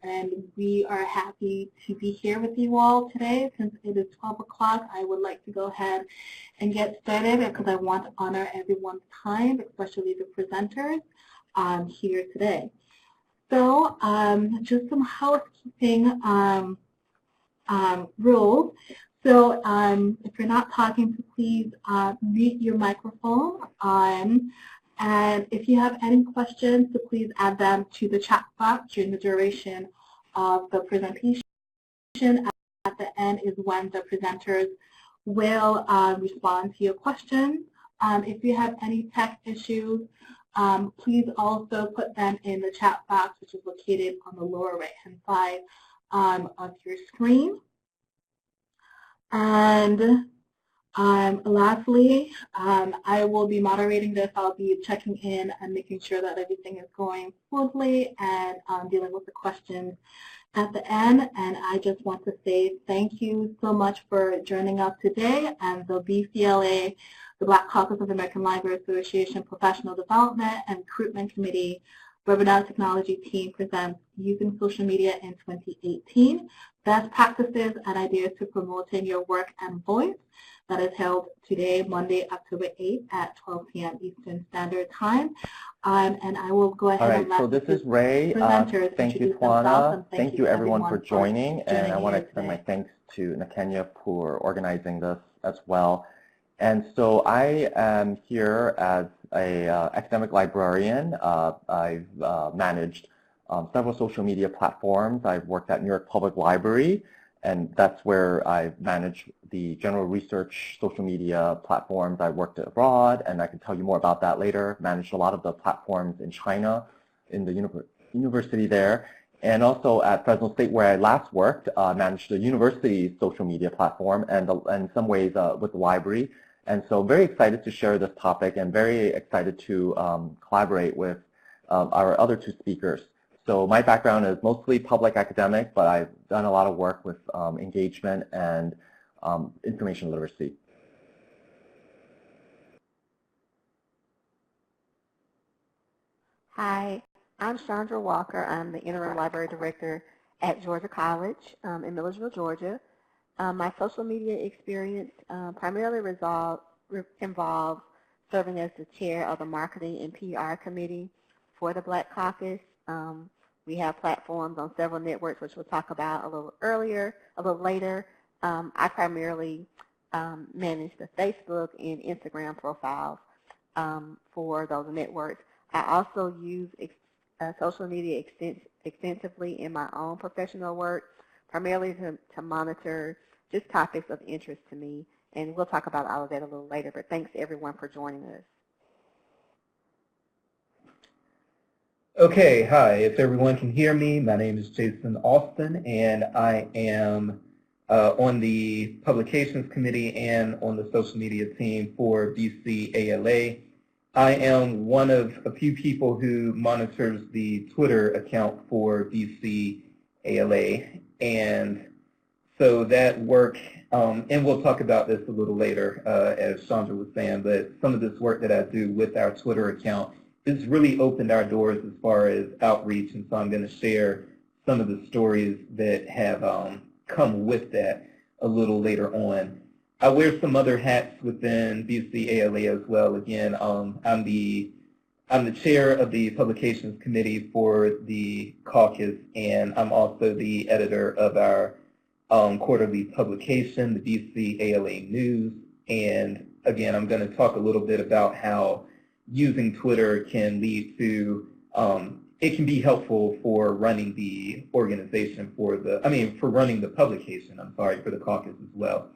and we are happy to be here with you all today. Since it is 12 o'clock, I would like to go ahead and get started because I want to honor everyone's time, especially the presenters here today. So just some housekeeping rules. So if you're not talking, please mute your microphone. And if you have any questions, so please add them to the chat box during the duration of the presentation. At the end is when the presenters will respond to your questions. If you have any tech issues, please also put them in the chat box, which is located on the lower right-hand side of your screen. And lastly, I will be moderating this. I'll be checking in and making sure that everything is going smoothly and dealing with the questions at the end. And I just want to say thank you so much for joining us today. And the DCALA, the Black Caucus of the American Library Association Professional Development and Recruitment Committee Webinar Technology Team presents Using Social Media in 2018, Best Practices and Ideas to Promoting Your Work and Voice. That is held today, Monday, October 8th at 12 p.m. Eastern Standard Time. And I will go ahead and let so this is Ray. Thank you, Twana. Thank you, everyone, for joining. And I want to extend my thanks to Nakenya for organizing this as well. And so I am here as an academic librarian. I've managed several social media platforms. I've worked at New York Public Library, and that's where I manage the general research social media platforms. I worked abroad, and I can tell you more about that later. Managed a lot of the platforms in China, in the university there. And also at Fresno State, where I last worked, managed the university's social media platform, and in some ways with the library. And so very excited to share this topic and very excited to collaborate with our other two speakers. So my background is mostly public academic, but I've done a lot of work with engagement and information literacy. Hi, I'm Chandra Walker. I'm the Interim Library Director at Georgia College in Millersville, Georgia. My social media experience primarily involves serving as the chair of the Marketing and PR Committee for the Black Caucus. We have platforms on several networks, which we'll talk about a little later. I primarily manage the Facebook and Instagram profiles for those networks. I also use social media extensively in my own professional work, primarily to monitor just topics of interest to me. And we'll talk about all of that a little later, but thanks everyone for joining us. Okay, hi, if everyone can hear me, my name is Jason Austin, and I am on the Publications Committee and on the social media team for DCALA. I am one of a few people who monitors the Twitter account for DCALA, and so that work, and we'll talk about this a little later, as Chandra was saying, but some of this work that I do with our Twitter account has really opened our doors as far as outreach, and so I'm going to share some of the stories that have come with that a little later on. I wear some other hats within DCALA as well. Again, I'm the chair of the Publications Committee for the caucus, and I'm also the editor of our quarterly publication, the DCALA News. And again, I'm going to talk a little bit about how using Twitter can lead to, it can be helpful for running the organization for running the publication, for the caucus as well.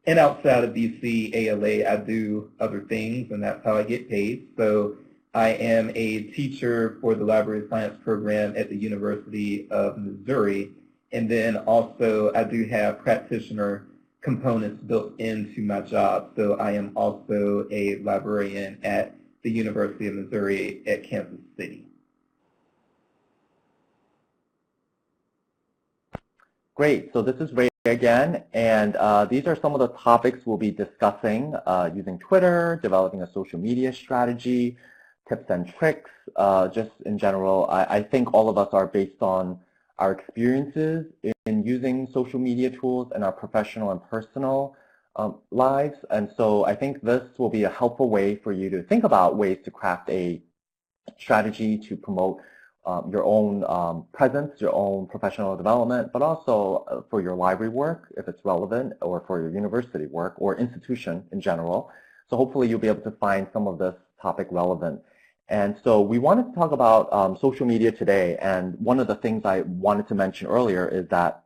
And outside of DCALA, I do other things, and that's how I get paid. So I am a teacher for the Library of Science program at the University of Missouri. And then also I do have practitioner components built into my job. So I am also a librarian at the University of Missouri at Kansas City. Great. So this is Ray again, and these are some of the topics we'll be discussing using Twitter, developing a social media strategy, tips and tricks, just in general. I think all of us are based on our experiences in using social media tools in our professional and personal lives. And so I think this will be a helpful way for you to think about ways to craft a strategy to promote your own presence, your own professional development, but also for your library work, if it's relevant, or for your university work or institution in general. So hopefully you'll be able to find some of this topic relevant. And so we wanted to talk about social media today, and one of the things I wanted to mention earlier is that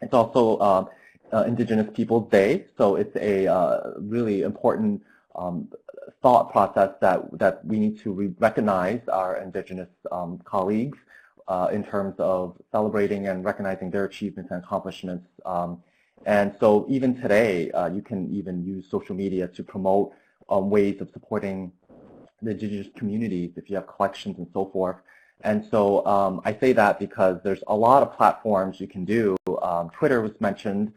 it's also Indigenous Peoples Day, so it's a really important thought process that we need to recognize our Indigenous colleagues in terms of celebrating and recognizing their achievements and accomplishments. And so even today, you can even use social media to promote ways of supporting the Indigenous communities if you have collections and so forth. And so I say that because there's a lot of platforms you can do. Twitter was mentioned.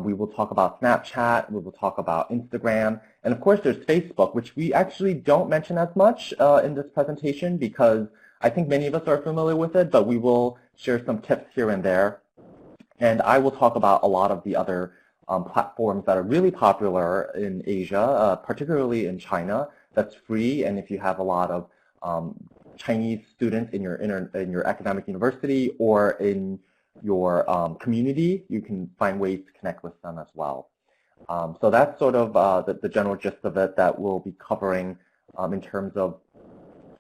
We will talk about Snapchat. We will talk about Instagram. And of course, there's Facebook, which we actually don't mention as much in this presentation because I think many of us are familiar with it, but we will share some tips here and there. And I will talk about a lot of the other platforms that are really popular in Asia, particularly in China, that's free. And if you have a lot of Chinese students in your academic university or in your community, you can find ways to connect with them as well. So that's sort of the general gist of it that we'll be covering in terms of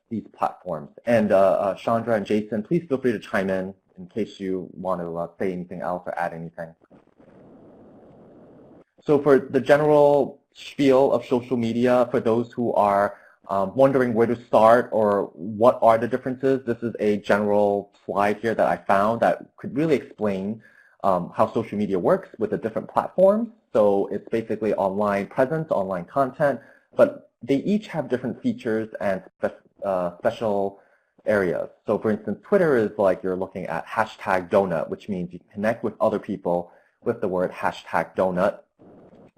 these platforms. And Chandra and Jason, please feel free to chime in case you want to say anything else or add anything. So for the general spiel of social media, for those who are wondering where to start or what are the differences, this is a general slide here that I found that could really explain how social media works with the different platforms. So it's basically online presence, online content, but they each have different features and special areas. So for instance, Twitter is like you're looking at hashtag donut, which means you connect with other people with the word hashtag donut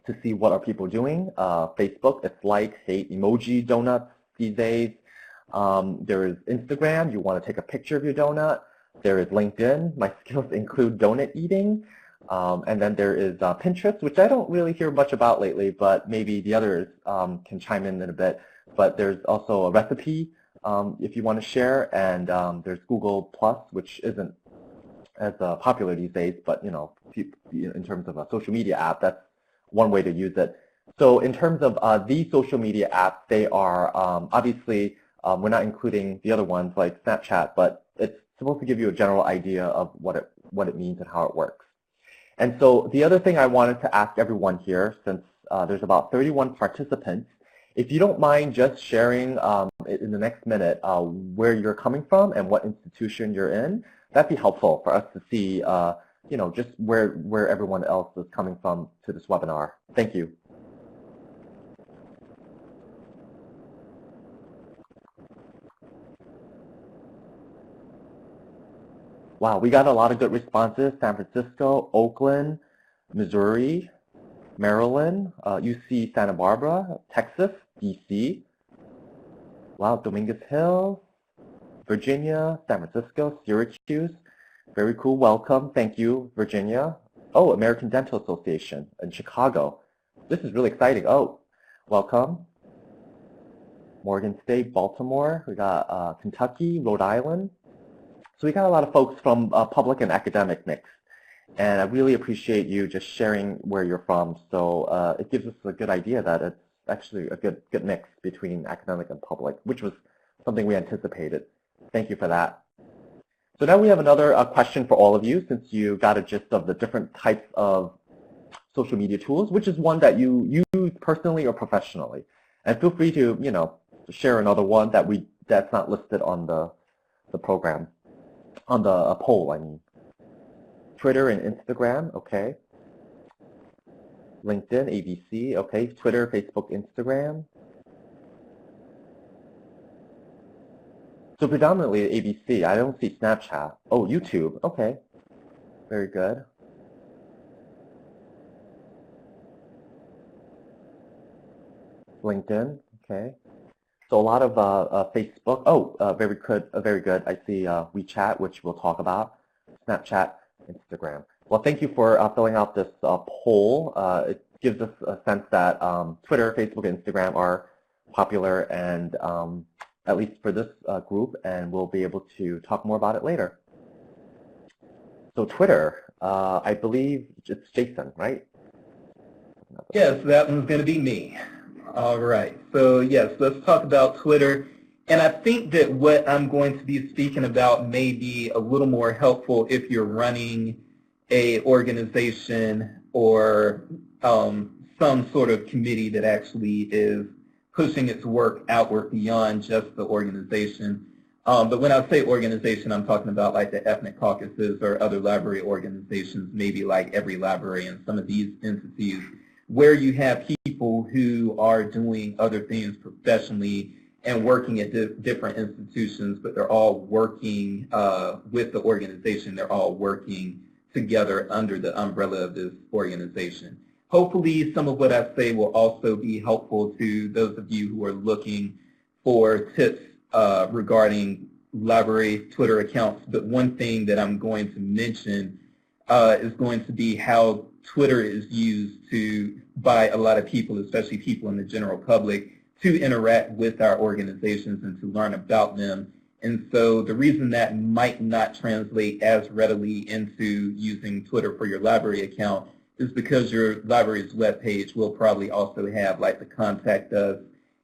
to see what are people doing. Facebook, it's like, hate, emoji donuts these days. There is Instagram, you want to take a picture of your donut. There is LinkedIn, my skills include donut eating. And then there is Pinterest, which I don't really hear much about lately, but maybe the others can chime in a bit. But there's also a recipe if you want to share, and there's Google Plus, which isn't as popular these days, but you know, in terms of a social media app, that's one way to use it. So in terms of these social media apps, they are obviously, we're not including the other ones like Snapchat, but it's supposed to give you a general idea of what it means and how it works. And so the other thing I wanted to ask everyone here, since there's about 31 participants, if you don't mind just sharing in the next minute where you're coming from and what institution you're in, that'd be helpful for us to see, you know, just where everyone else is coming from to this webinar. Thank you. Wow, we got a lot of good responses. San Francisco, Oakland, Missouri, Maryland, UC Santa Barbara, Texas, DC. Wow, Dominguez Hills, Virginia, San Francisco, Syracuse. Very cool. Welcome. Thank you, Virginia. Oh, American Dental Association in Chicago. This is really exciting. Oh, welcome. Morgan State, Baltimore. We got Kentucky, Rhode Island. So we got a lot of folks from public and academic mix. And I really appreciate you just sharing where you're from. So it gives us a good idea that it's actually a good mix between academic and public, which was something we anticipated. Thank you for that. So now we have another question for all of you, since you got a gist of the different types of social media tools, which is one that you use personally or professionally. And feel free to, you know, share another one that's not listed on the program, on the poll, I mean. Twitter and Instagram, okay. LinkedIn, ABC, okay. Twitter, Facebook, Instagram. So predominantly ABC. I don't see Snapchat. Oh, YouTube. Okay. Very good. LinkedIn. Okay. So a lot of Facebook. Oh, very good. Very good. I see WeChat, which we'll talk about. Snapchat, Instagram. Well, thank you for filling out this poll. It gives us a sense that Twitter, Facebook, and Instagram are popular, and at least for this group, and we'll be able to talk more about it later. So Twitter, I believe it's Jason, right? Yes, that one's going to be me. All right. So yes, let's talk about Twitter. And I think that what I'm going to be speaking about may be a little more helpful if you're running a organization or some sort of committee that actually is pushing its work outward beyond just the organization. But when I say organization, I'm talking about like the ethnic caucuses or other library organizations, maybe like Every Library and some of these entities, where you have people who are doing other things professionally and working at different institutions, but they're all working with the organization. They're all working together under the umbrella of this organization. Hopefully, some of what I say will also be helpful to those of you who are looking for tips regarding library Twitter accounts. But one thing that I'm going to mention is going to be how Twitter is used by a lot of people, especially people in the general public, to interact with our organizations and to learn about them. And so the reason that might not translate as readily into using Twitter for your library account is because your library's webpage will probably also have like the contact us,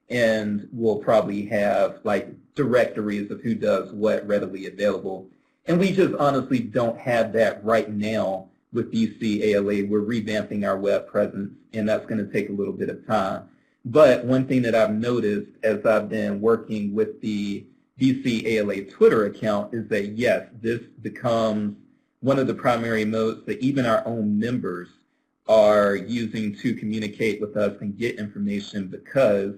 and will probably have like directories of who does what readily available. And we just honestly don't have that right now with DCALA. We're revamping our web presence, and that's going to take a little bit of time. But one thing that I've noticed as I've been working with the DCALA Twitter account is that, yes, this becomes one of the primary modes that even our own members are using to communicate with us and get information because,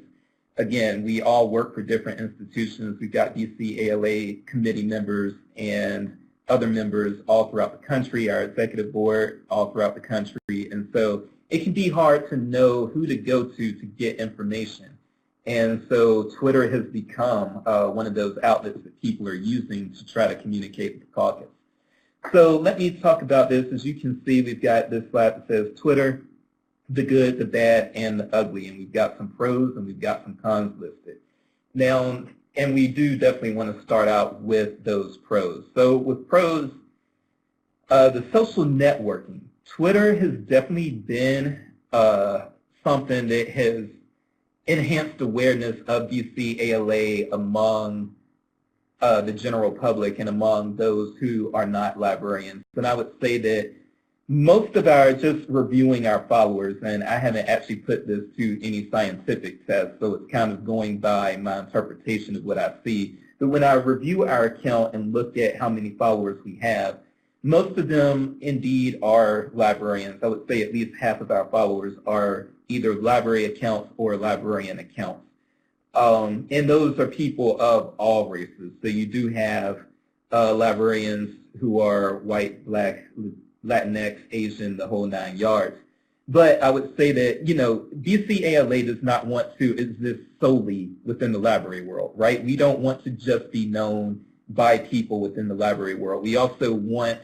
again, we all work for different institutions. We've got DCALA committee members and other members all throughout the country, our executive board all throughout the country, and so it can be hard to know who to go to get information. And so Twitter has become one of those outlets that people are using to try to communicate with the caucus. So let me talk about this. As you can see, we've got this slide that says Twitter, the good, the bad, and the ugly. And we've got some pros and we've got some cons listed. Now, and we do definitely want to start out with those pros. So with pros, the social networking. Twitter has definitely been something that has enhanced awareness of DCALA among the general public and among those who are not librarians. And I would say that most of our, just reviewing our followers, and I haven't actually put this to any scientific test, so it's kind of going by my interpretation of what I see. But when I review our account and look at how many followers we have, most of them indeed are librarians. I would say at least half of our followers are either library accounts or librarian accounts. And those are people of all races. So you do have librarians who are white, black, Latinx, Asian, the whole 9 yards. But I would say that, you know, DCALA does not want to exist solely within the library world, right? We don't want to just be known by people within the library world. We also want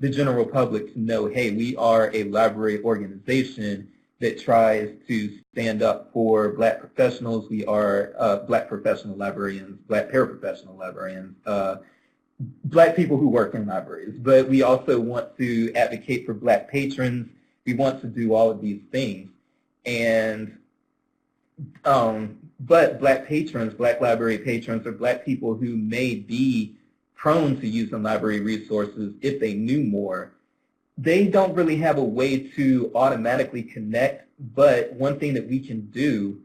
the general public to know, hey, we are a library organization that tries to stand up for black professionals. We are black professional librarians, black paraprofessional librarians, black people who work in libraries. But we also want to advocate for black patrons. We want to do all of these things. And but black patrons, black library patrons, or black people who may be prone to using library resources if they knew more, they don't really have a way to automatically connect. But one thing that we can do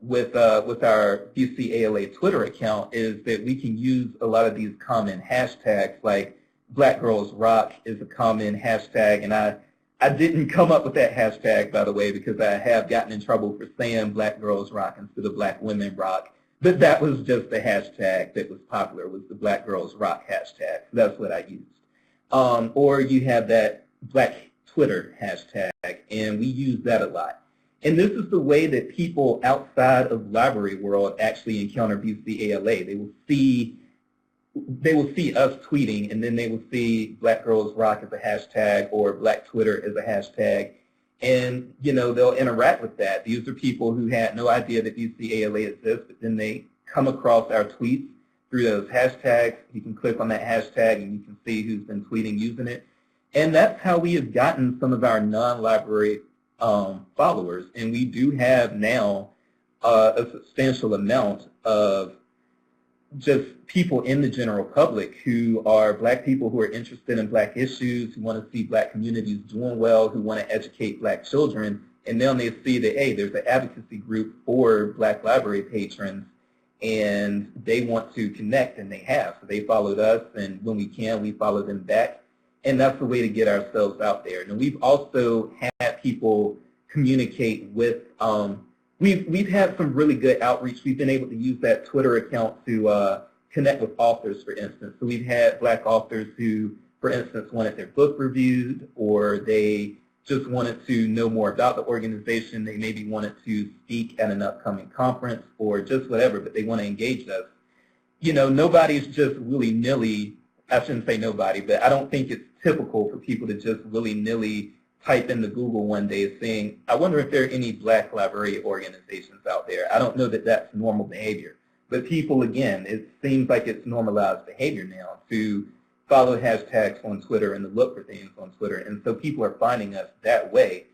with our DCALA Twitter account is that we can use a lot of these common hashtags, like Black Girls Rock is a common hashtag, and I didn't come up with that hashtag, by the way, because I have gotten in trouble for saying Black Girls Rock instead of Black Women Rock. But that was just the hashtag that was popular, was the Black Girls Rock hashtag. So that's what I used. Or you have that Black Twitter hashtag, and we use that a lot. And this is the way that people outside of library world actually encounter DCALA. They will see they will see us tweeting, and then they will see Black Girls Rock as a hashtag or Black Twitter as a hashtag, and they'll interact with that. These are people who had no idea that DCALA exists, but then they come across our tweets through those hashtags. You can click on that hashtag and you can see who's been tweeting using it. And that's how we have gotten some of our non-library followers. And we do have now a substantial amount of just people in the general public who are Black people who are interested in Black issues, who want to see Black communities doing well, who want to educate Black children. And then they see that, hey, there's an advocacy group for Black library patrons, and they want to connect, and they have. So they followed us, and when we can, we follow them back. And that's the way to get ourselves out there. And we've also had people communicate with, we've had some really good outreach. We've been able to use that Twitter account to connect with authors, for instance. So we've had Black authors who, for instance, wanted their book reviewed, or they just wanted to know more about the organization. They maybe wanted to speak at an upcoming conference or just whatever, but they want to engage us. Nobody's just willy-nilly, I shouldn't say nobody, but I don't think it's typical for people to just willy-nilly type into Google one day saying, I wonder if there are any Black library organizations out there. I don't know that that's normal behavior. But people, again, it seems like it's normalized behavior now to follow hashtags on Twitter and to look for things on Twitter. And so people are finding us that way.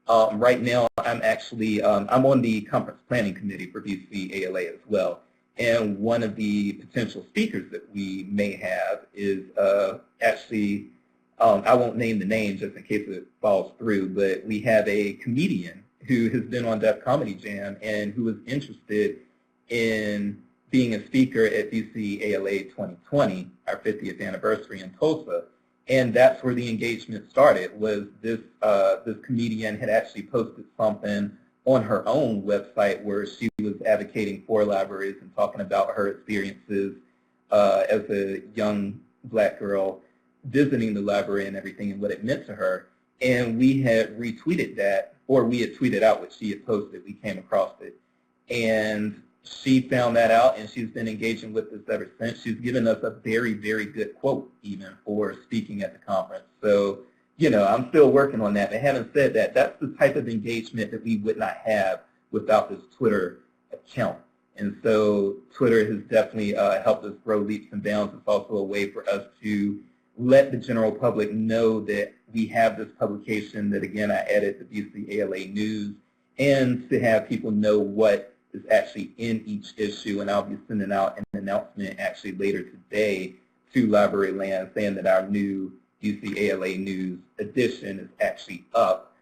Right now, I'm actually, I'm on the conference planning committee for DCALA as well. And one of the potential speakers that we may have is actually, I won't name the name just in case it falls through, but we have a comedian who has been on Def Comedy Jam and who was interested in being a speaker at DCALA 2020, our 50th anniversary in Tulsa. And that's where the engagement started, was this comedian had actually posted something on her own website where she was advocating for libraries and talking about her experiences as a young Black girl visiting the library and everything and what it meant to her. And we had retweeted that, or we had tweeted out what she had posted. We came across it. And she found that out, and she's been engaging with us ever since. She's given us a very, very good quote even for speaking at the conference. So, I'm still working on that. But having said that, that's the type of engagement that we would not have without this Twitter account. And so Twitter has definitely helped us grow leaps and bounds. It's also a way for us to let the general public know that we have this publication that, again, I added the DCALA News, and to have people know what is actually in each issue. And I'll be sending out an announcement actually later today to Library Land saying that our new DCALA News edition is actually up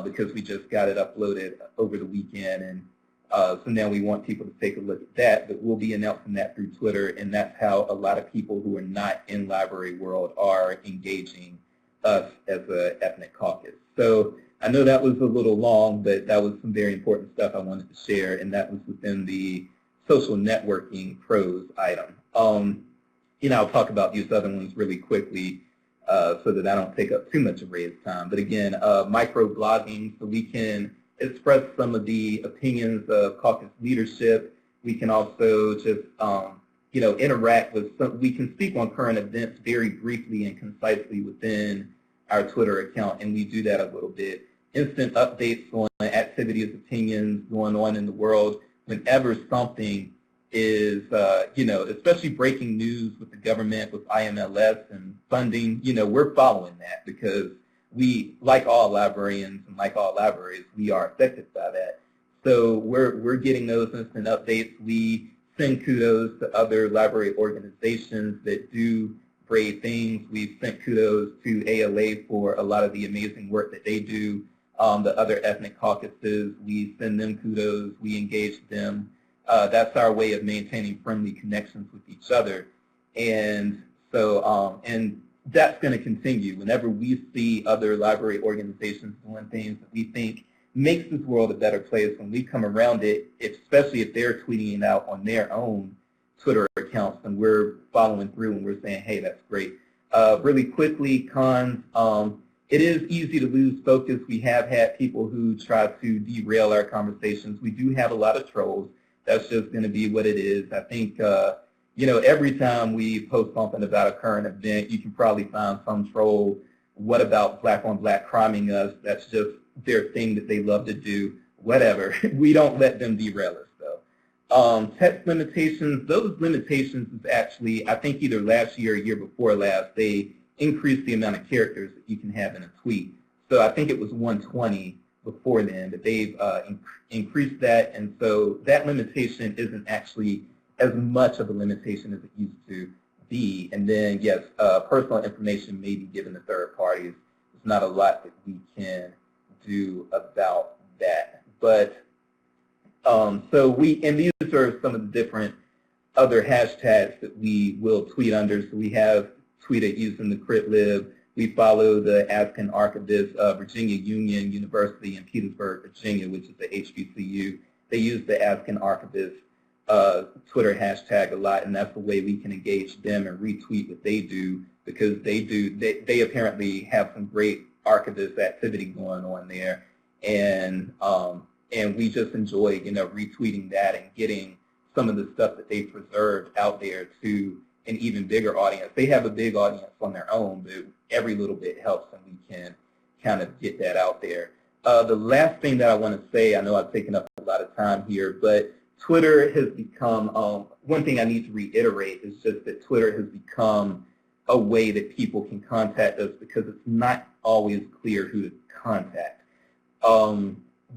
because we just got it uploaded over the weekend. And so now we want people to take a look at that, but we'll be announcing that through Twitter, and that's how a lot of people who are not in library world are engaging us as an ethnic caucus. So I know that was a little long, but that was some very important stuff I wanted to share, and that was within the social networking pros item. I'll talk about these other ones really quickly so that I don't take up too much of Ray's time. But again, microblogging, so we can express some of the opinions of caucus leadership. We can also just, interact with some, we can speak on current events very briefly and concisely within our Twitter account, and we do that a little bit. Instant updates on activities, opinions going on in the world. Whenever something is, especially breaking news with the government, with IMLS and funding, we're following that because we, like all librarians and like all libraries, we are affected by that. So we're getting those instant updates. We send kudos to other library organizations that do great things. We've sent kudos to ALA for a lot of the amazing work that they do. The other ethnic caucuses, we send them kudos. We engage them. That's our way of maintaining friendly connections with each other. And so, and that's going to continue. Whenever we see other library organizations doing things that we think makes this world a better place, when we come around it, especially if they're tweeting it out on their own Twitter accounts, and we're following through and we're saying, hey, that's great. Really quickly, cons, it is easy to lose focus. We have had people who try to derail our conversations. We do have a lot of trolls. That's just going to be what it is. I think, you know, every time we post something about a current event, you can probably find some troll, what about black on black criming us? That's just their thing that they love to do, whatever. We don't let them derail us, though. Text limitations, those limitations is actually, I think either last year or year before last, they increased the amount of characters that you can have in a tweet. So I think it was 120 before then, but they've increased that, and so that limitation isn't actually as much of a limitation as it used to be. And then, yes, personal information may be given to third parties. There's not a lot that we can do about that. But so and these are some of the different other hashtags that we will tweet under. So we have tweeted using the CritLib. We follow the African Archivist of Virginia Union University in Petersburg, Virginia, which is the HBCU. They use the African Archivist Twitter hashtag a lot, and that's the way we can engage them and retweet what they do, because they apparently have some great archivist activity going on there, and we just enjoy, you know, retweeting that and getting some of the stuff that they preserved out there to an even bigger audience. They have a big audience on their own, but every little bit helps, and we can kind of get that out there. The last thing that I want to say, I know I've taken up a lot of time here, but Twitter has become, one thing I need to reiterate is just that Twitter has become a way that people can contact us, because it's not always clear who to contact.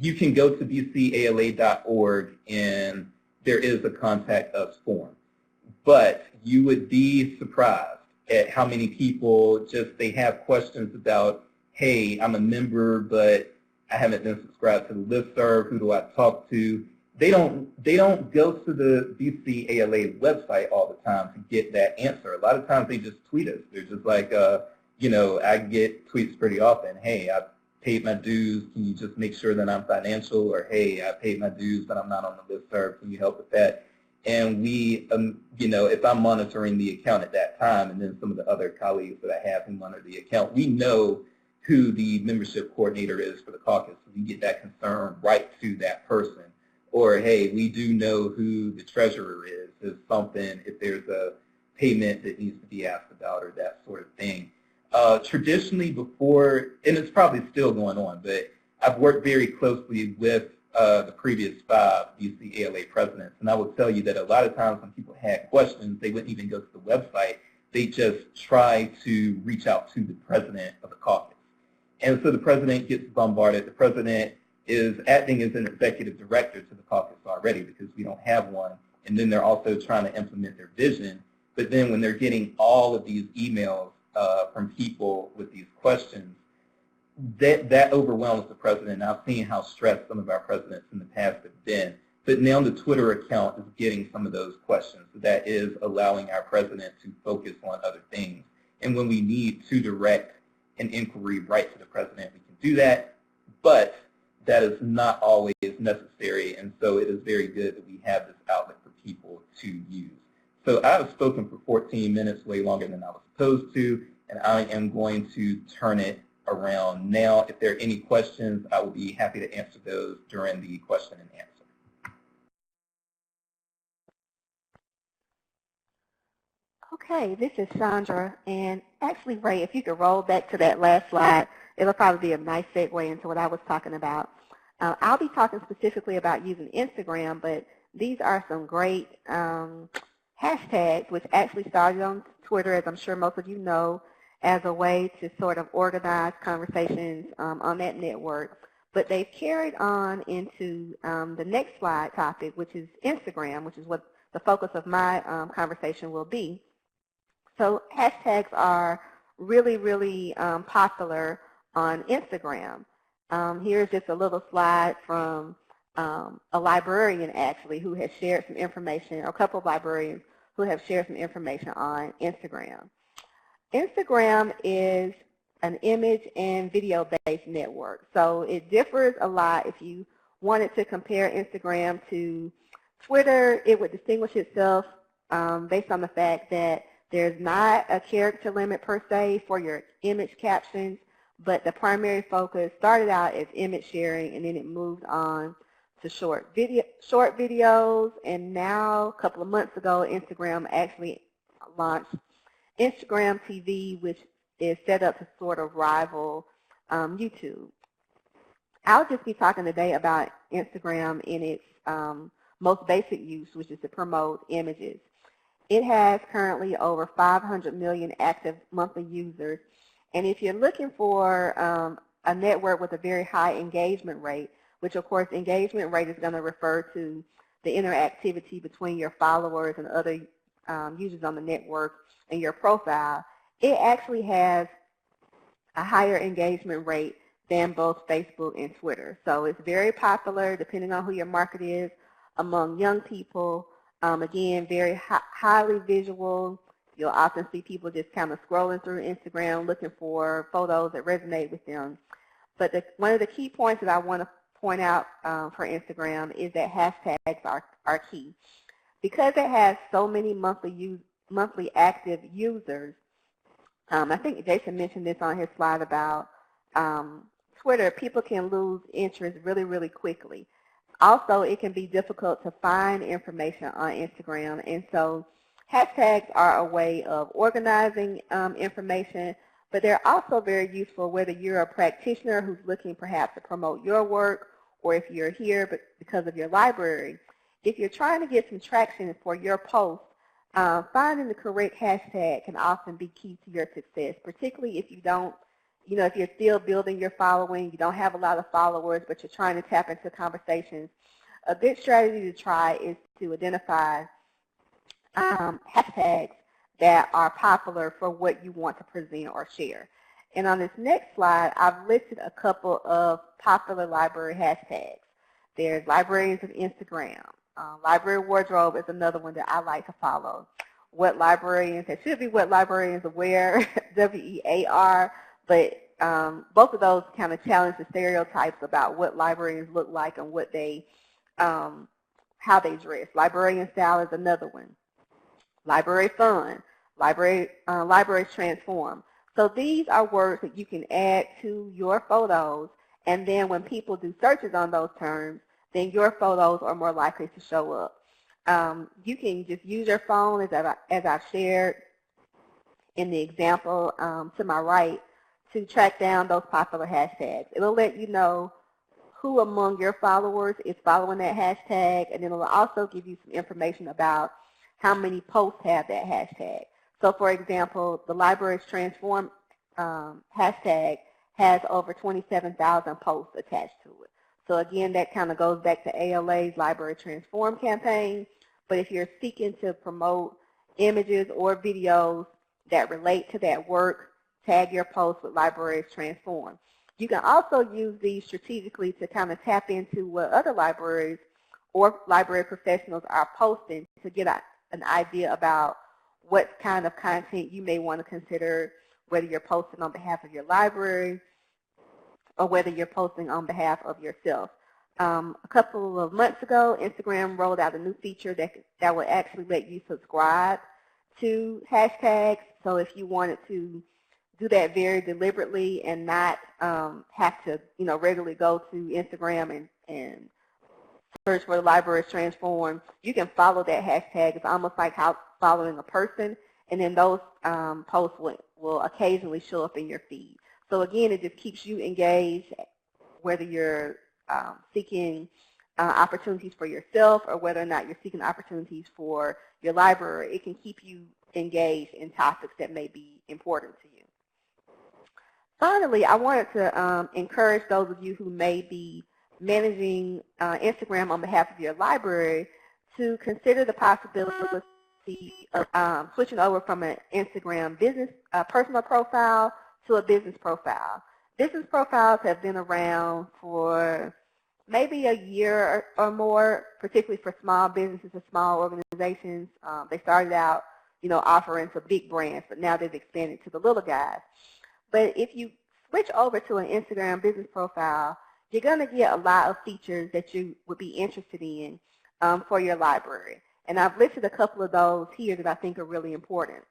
You can go to DCALA.org and there is a contact us form, but you would be surprised at how many people they have questions about, hey, I'm a member, but I haven't been subscribed to the listserv. Who do I talk to? They don't go to the DCALA website all the time to get that answer. A lot of times they just tweet us. They're just like, you know, I get tweets pretty often. Hey, I paid my dues. Can you just make sure that I'm financial? Or, hey, I paid my dues, but I'm not on the listserv. Can you help with that? And we, you know, if I'm monitoring the account at that time, and then some of the other colleagues that I have who monitor the account, we know who the membership coordinator is for the caucus. So we get that concern right to that person. Or, hey, we do know who the treasurer is, if there's a payment that needs to be asked about, or that sort of thing. Traditionally before, and it's probably still going on, but I've worked very closely with the previous 5 DCALA presidents, and I will tell you that a lot of times when people had questions, they wouldn't even go to the website. They just try to reach out to the president of the caucus. And so the president gets bombarded. The president is acting as an executive director to the caucus already, because we don't have one, and then they're also trying to implement their vision. But then when they're getting all of these emails from people with these questions, that overwhelms the president. I've seen how stressed some of our presidents in the past have been. But now the Twitter account is getting some of those questions. So that is allowing our president to focus on other things. And when we need to direct an inquiry right to the president, we can do that. But that is not always necessary. And so it is very good that we have this outlet for people to use. So I have spoken for 14 minutes, way longer than I was supposed to, and I am going to turn it around now. If there are any questions, I will be happy to answer those during the question and answer. Okay, this is Sandra, and actually, Ray, if you could roll back to that last slide, it'll probably be a nice segue into what I was talking about. I'll be talking specifically about using Instagram, but these are some great hashtags, which actually started on Twitter, as I'm sure most of you know, as a way to sort of organize conversations on that network. But they've carried on into the next slide topic, which is Instagram, which is what the focus of my conversation will be. So hashtags are really, really popular on Instagram. Here's just a little slide from a librarian, actually, who has shared some information, or a couple of librarians who have shared some information on Instagram. Instagram is an image and video-based network. So it differs a lot. If you wanted to compare Instagram to Twitter, it would distinguish itself based on the fact that there's not a character limit per se for your image captions, but the primary focus started out as image sharing, and then it moved on to short videos, and now a couple of months ago, Instagram actually launched Instagram TV, which is set up to sort of rival YouTube. I'll just be talking today about Instagram in its most basic use, which is to promote images. It has currently over 500 million active monthly users, and if you're looking for a network with a very high engagement rate, which of course engagement rate is going to refer to the interactivity between your followers and other users on the network and your profile, it actually has a higher engagement rate than both Facebook and Twitter. So it's very popular, depending on who your market is, among young people. Again, very highly visual. You'll often see people just kind of scrolling through Instagram looking for photos that resonate with them. But one of the key points that I want to point out for Instagram is that hashtags are key. Because it has so many monthly active users, I think Jason mentioned this on his slide about Twitter, people can lose interest really, really quickly. Also, it can be difficult to find information on Instagram, and so hashtags are a way of organizing information, but they're also very useful whether you're a practitioner who's looking perhaps to promote your work, or if you're here because of your library. If you're trying to get some traction for your post, finding the correct hashtag can often be key to your success, particularly if you don't, if you're still building your following, you don't have a lot of followers, but you're trying to tap into conversations. A good strategy to try is to identify hashtags that are popular for what you want to present or share. And on this next slide, I've listed a couple of popular library hashtags. There's Librarians of Instagram. Library Wardrobe is another one that I like to follow. What Librarians, it should be What Librarians Wear, W-E-A-R, but both of those kind of challenge the stereotypes about what librarians look like and what they, how they dress. Librarian Style is another one. Library Fun, Libraries Transform. So these are words that you can add to your photos, and then when people do searches on those terms, then your photos are more likely to show up. You can just use your phone, as I've shared in the example to my right, to track down those popular hashtags. It'll let you know who among your followers is following that hashtag, and then it'll also give you some information about how many posts have that hashtag. So for example, the Libraries Transform hashtag has over 27,000 posts attached to it. So again, that kind of goes back to ALA's Library Transform campaign. But if you're seeking to promote images or videos that relate to that work, tag your post with Libraries Transform. You can also use these strategically to kind of tap into what other libraries or library professionals are posting to get an idea about what kind of content you may want to consider, whether you're posting on behalf of your library or whether you're posting on behalf of yourself. A couple of months ago, Instagram rolled out a new feature that will actually let you subscribe to hashtags. So if you wanted to do that very deliberately and not have to, regularly go to Instagram and search for the Libraries Transform, you can follow that hashtag. It's almost like following a person, and then those posts will occasionally show up in your feed. So again, it just keeps you engaged, whether you're seeking opportunities for yourself or whether or not you're seeking opportunities for your library. It can keep you engaged in topics that may be important to you. Finally, I wanted to encourage those of you who may be managing Instagram on behalf of your library to consider the possibility of switching over from an Instagram business personal profile to a business profile. Business profiles have been around for maybe a year or more, particularly for small businesses and small organizations. They started out, offering to big brands, but now they've expanded to the little guys. But if you switch over to an Instagram business profile, you're going to get a lot of features that you would be interested in for your library. And I've listed a couple of those here that I think are really important.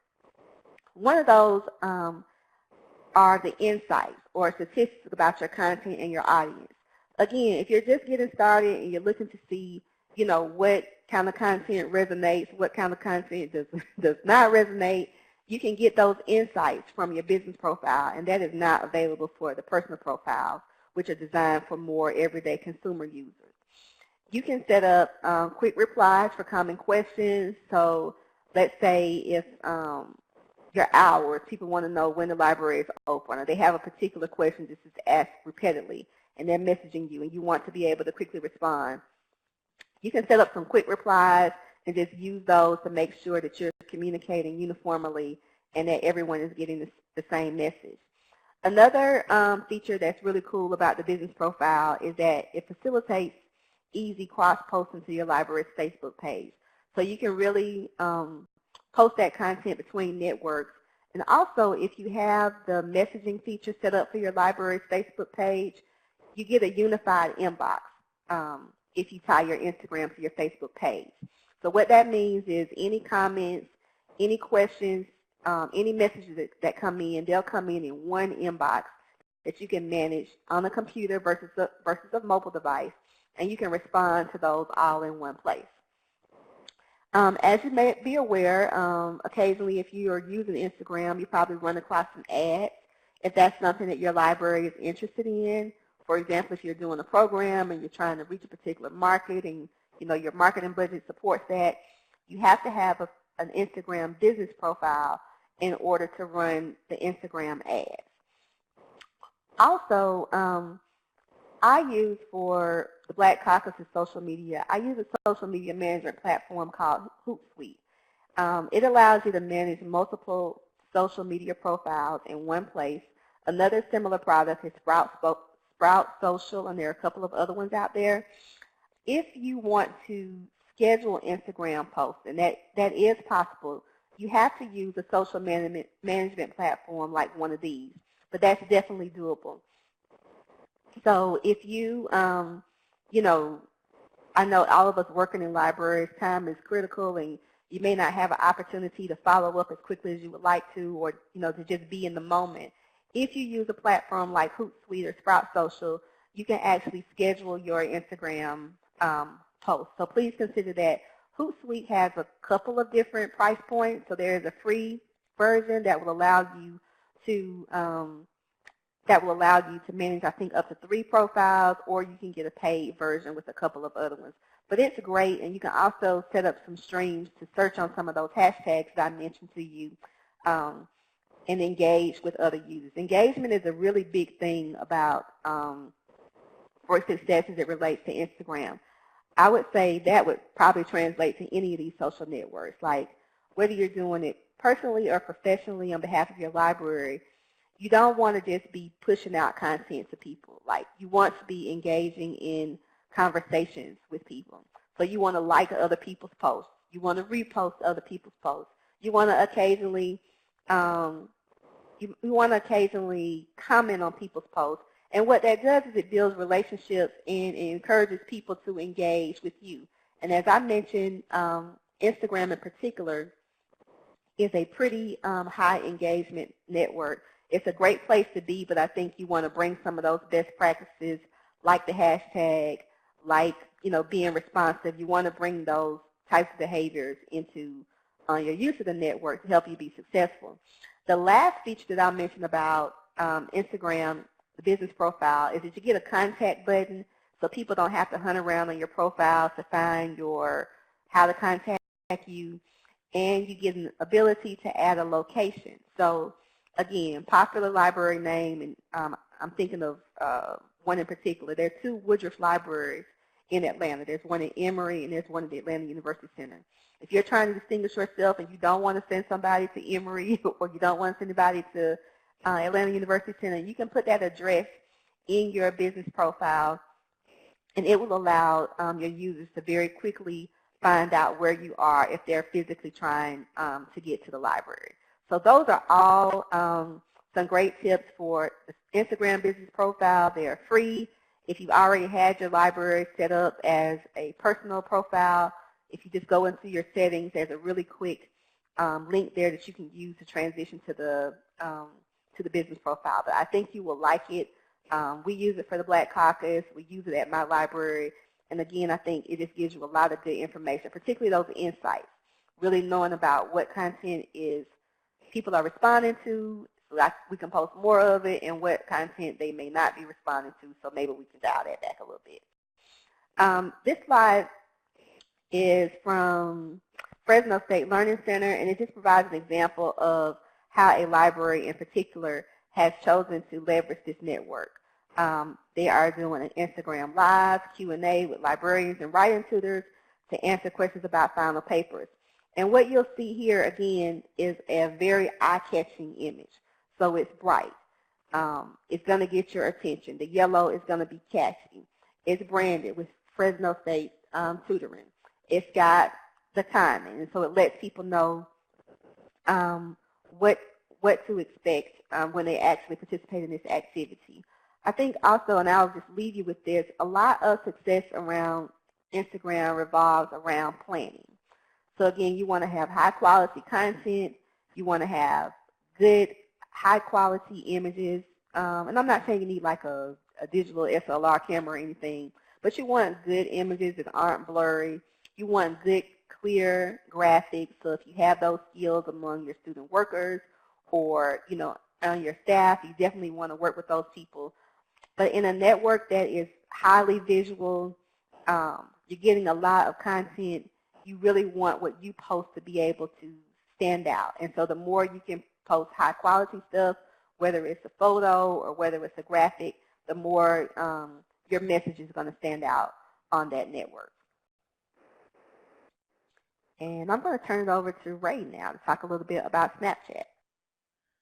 One of those are the insights or statistics about your content and your audience. again, if you're just getting started and you're looking to see, what kind of content resonates, what kind of content does not resonate, you can get those insights from your business profile, and that is not available for the personal profiles, which are designed for more everyday consumer users. You can set up quick replies for common questions. So let's say if your hours, people want to know when the library is open, or they have a particular question this is asked repeatedly, and they're messaging you, and you want to be able to quickly respond. You can set up some quick replies and just use those to make sure that you're communicating uniformly and that everyone is getting the same message. Another feature that's really cool about the business profile is that it facilitates easy cross-posting to your library's Facebook page. So you can really post that content between networks. And also, if you have the messaging feature set up for your library's Facebook page, you get a unified inbox if you tie your Instagram to your Facebook page. So what that means is any comments, any questions, any messages that come in, they'll come in one inbox that you can manage on a computer versus a mobile device, and you can respond to those all in one place. As you may be aware, occasionally if you are using Instagram, you probably run across some ads. If that's something that your library is interested in, for example, if you're doing a program and you're trying to reach a particular market and your marketing budget supports that, you have to have an Instagram business profile in order to run the Instagram ads. Also, I use for the Black Caucus's social media, I use a social media management platform called Hootsuite. It allows you to manage multiple social media profiles in one place. Another similar product is Sprout Social, and there are a couple of other ones out there. If you want to schedule Instagram posts, and that is possible, you have to use a social management platform like one of these, but that's definitely doable. So if you, I know all of us working in libraries, time is critical, and you may not have an opportunity to follow up as quickly as you would like to, or to just be in the moment. If you use a platform like Hootsuite or Sprout Social, you can actually schedule your Instagram posts. So please consider that. Hootsuite has a couple of different price points. So there is a free version that will allow you to manage, I think, up to 3 profiles, or you can get a paid version with a couple of other ones. But it's great, and you can also set up some streams to search on some of those hashtags that I mentioned to you, and engage with other users. Engagement is a really big thing about for success as it relates to Instagram. I would say that would probably translate to any of these social networks, like whether you're doing it personally or professionally on behalf of your library. You don't want to just be pushing out content to people. Like, you want to be engaging in conversations with people. So you want to like other people's posts. You want to repost other people's posts. You want to occasionally comment on people's posts. And what that does is it builds relationships and it encourages people to engage with you. And as I mentioned, Instagram in particular is a pretty high engagement network. It's a great place to be, but I think you want to bring some of those best practices, like the hashtag, like being responsive. You want to bring those types of behaviors into your use of the network to help you be successful. The last feature that I'll mention about Instagram, the business profile, is that you get a contact button, so people don't have to hunt around on your profile to find how to contact you, and you get an ability to add a location. So again, popular library name, and I'm thinking of one in particular. There are 2 Woodruff libraries in Atlanta. There's one in Emory, and there's one at the Atlanta University Center. If you're trying to distinguish yourself and you don't want to send somebody to Emory, or you don't want to send anybody to Atlanta University Center, you can put that address in your business profile, and it will allow your users to very quickly find out where you are if they're physically trying to get to the library. So those are all some great tips for the Instagram business profile. They are free. If you've already had your library set up as a personal profile, if you just go into your settings, there's a really quick link there that you can use to transition to the business profile. But I think you will like it. We use it for the Black Caucus. We use it at my library. And again, I think it just gives you a lot of good information, particularly those insights, really knowing about what content is people are responding to, so we can post more of it, and what content they may not be responding to, so maybe we can dial that back a little bit. This slide is from Fresno State Learning Center, and it just provides an example of how a library in particular has chosen to leverage this network. They are doing an Instagram Live Q&A with librarians and writing tutors to answer questions about final papers. And what you'll see here, again, is a very eye-catching image. So it's bright. It's going to get your attention. The yellow is going to be catchy. It's branded with Fresno State tutoring. It's got the timing, and so it lets people know what to expect when they actually participate in this activity. I think also, and I'll just leave you with this, a lot of success around Instagram revolves around planning. So again, you want to have high quality content, you want to have good high quality images, and I'm not saying you need like a digital SLR camera or anything, but you want good images that aren't blurry. You want good, clear graphics, so if you have those skills among your student workers or, you know, on your staff, you definitely want to work with those people. But in a network that is highly visual, you're getting a lot of content, you really want what you post to be able to stand out. And so the more you can post high quality stuff, whether it's a photo or whether it's a graphic, the more your message is going to stand out on that network. And I'm going to turn it over to Ray now to talk a little bit about Snapchat.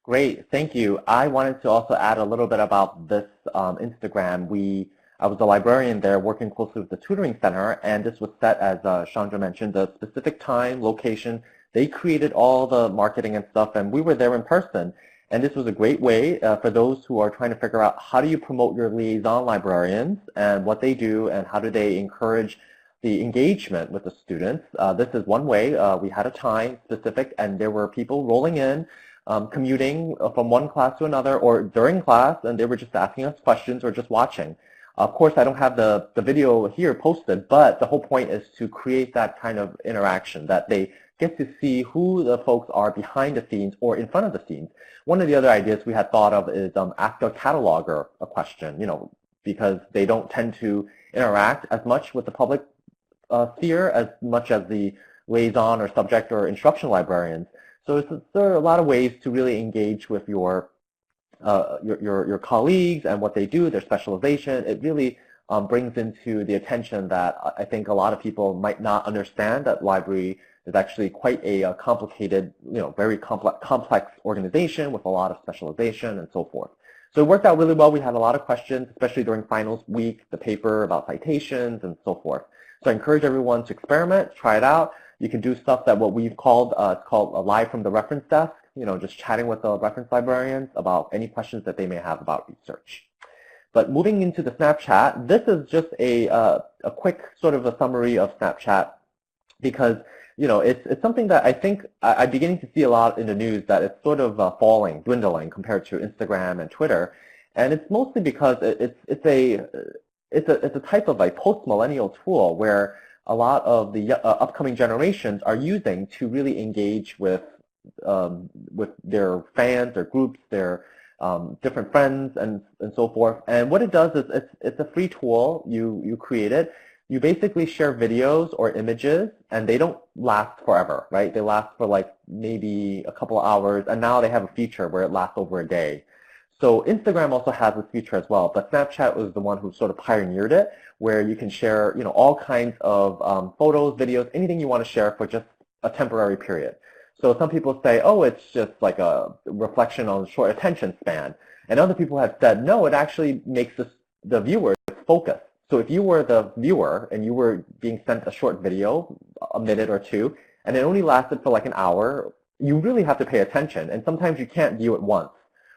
Great, thank you. I wanted to also add a little bit about this Instagram. I was a librarian there working closely with the tutoring center, and this was set, as Chandra mentioned, the specific time, location. They created all the marketing and stuff, and we were there in person. And this was a great way for those who are trying to figure out how do you promote your liaison librarians and what they do and how do they encourage the engagement with the students. This is one way. We had a time specific, and there were people rolling in, commuting from one class to another or during class, and they were just asking us questions or just watching. Of course, I don't have the video here posted, but the whole point is to create that kind of interaction, that they get to see who the folks are behind the scenes or in front of the scenes. One of the other ideas we had thought of is ask a cataloger a question, you know, because they don't tend to interact as much with the public sphere as much as the liaison or subject or instruction librarians. So there are a lot of ways to really engage with your colleagues and what they do, their specialization. It really brings into the attention that I think a lot of people might not understand that library is actually quite a complicated, you know, very complex organization with a lot of specialization and so forth. So it worked out really well. We had a lot of questions, especially during finals week, the paper about citations and so forth. So I encourage everyone to experiment, try it out. You can do stuff that what we've called, it's called a live from the reference desk, you know, just chatting with the reference librarians about any questions that they may have about research. But moving into the Snapchat, this is just a quick sort of a summary of Snapchat because, you know, it's something that I think I'm beginning to see a lot in the news that it's sort of falling, dwindling compared to Instagram and Twitter. And it's mostly because it's a type of like post-millennial tool where a lot of the upcoming generations are using to really engage with their fans, their groups, their different friends, and so forth. And what it does is it's a free tool. You create it. You basically share videos or images, and they don't last forever, right? They last for like maybe a couple of hours, and now they have a feature where it lasts over a day. So Instagram also has this feature as well, but Snapchat was the one who sort of pioneered it, where you can share, you know, all kinds of photos, videos, anything you want to share for just a temporary period. So some people say, oh, it's just like a reflection on short attention span. And other people have said, no, it actually makes the viewer focus. So if you were the viewer and you were being sent a short video, a minute or two, and it only lasted for like an hour, you really have to pay attention. And sometimes you can't view it once,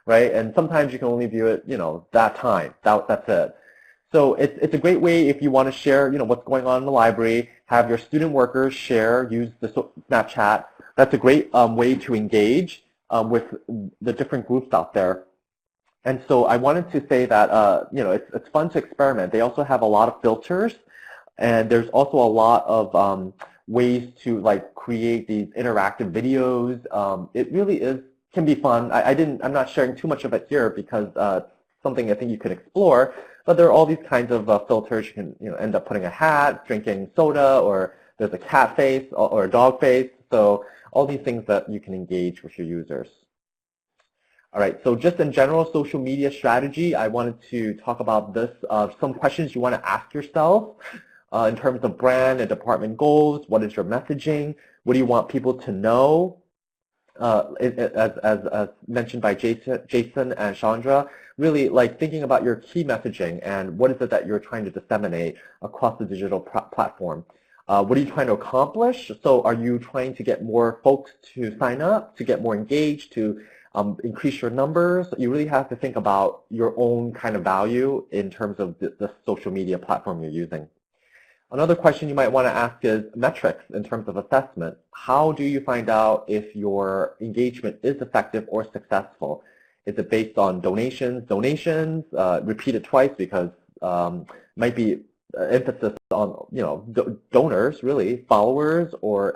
right? And sometimes you can only view it, you know, that time. That's it. So it's a great way if you want to share, you know, what's going on in the library, have your student workers share, use the Snapchat. That's a great way to engage with the different groups out there. And so I wanted to say that, you know, it's fun to experiment. They also have a lot of filters, and there's also a lot of ways to like create these interactive videos. It really can be fun. I'm not sharing too much of it here because something I think you could explore, but there are all these kinds of filters. You can, you know, end up putting a hat, drinking soda, or there's a cat face or a dog face. So all these things that you can engage with your users. All right, so just in general social media strategy, I wanted to talk about this, some questions you want to ask yourself in terms of brand and department goals. What is your messaging? What do you want people to know? As mentioned by Jason and Chandra, really like thinking about your key messaging and what is it that you're trying to disseminate across the digital platform. What are you trying to accomplish? So are you trying to get more folks to sign up, to get more engaged, to increase your numbers? You really have to think about your own kind of value in terms of the social media platform you're using. Another question you might want to ask is metrics in terms of assessment. How do you find out if your engagement is effective or successful? Is it based on donations, repeat it twice because might be emphasis on, you know, donors, really, followers or